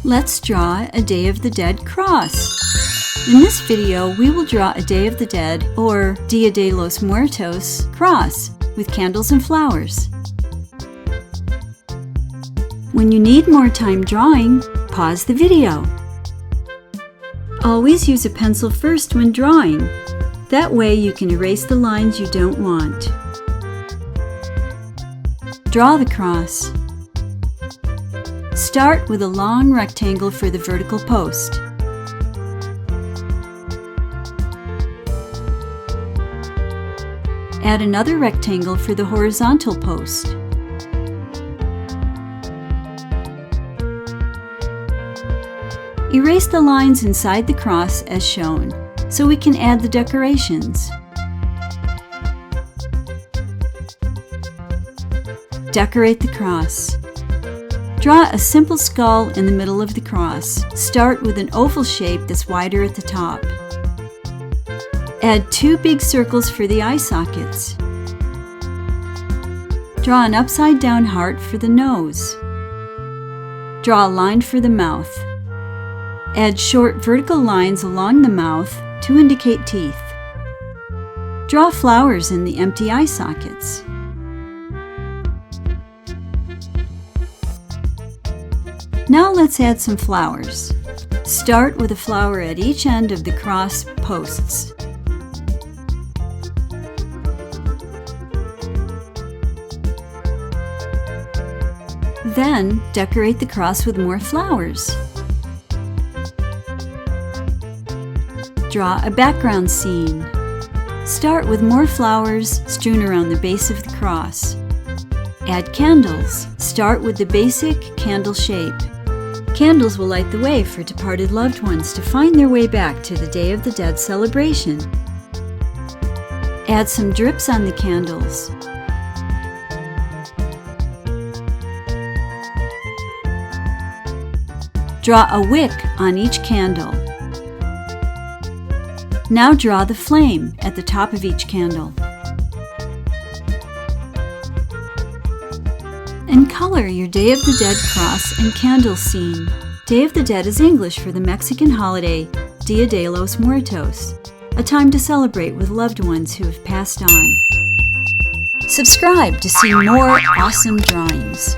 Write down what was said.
Let's draw a Day of the Dead cross. In this video, we will draw a Day of the Dead, or Dia de los Muertos, cross with candles and flowers. When you need more time drawing, pause the video. Always use a pencil first when drawing. That way you can erase the lines you don't want. Draw the cross. Start with a long rectangle for the vertical post. Add another rectangle for the horizontal post. Erase the lines inside the cross as shown, so we can add the decorations. Decorate the cross. Draw a simple skull in the middle of the cross. Start with an oval shape that's wider at the top. Add 2 big circles for the eye sockets. Draw an upside-down heart for the nose. Draw a line for the mouth. Add short vertical lines along the mouth to indicate teeth. Draw flowers in the empty eye sockets. Now let's add some flowers. Start with a flower at each end of the cross posts. Then decorate the cross with more flowers. Draw a background scene. Start with more flowers strewn around the base of the cross. Add candles. Start with the basic candle shape. Candles will light the way for departed loved ones to find their way back to the Day of the Dead celebration. Add some drips on the candles. Draw a wick on each candle. Now draw the flame at the top of each candle. And color your Day of the Dead cross and candle scene. Day of the Dead is English for the Mexican holiday Dia de los Muertos, a time to celebrate with loved ones who have passed on. Subscribe to see more awesome drawings.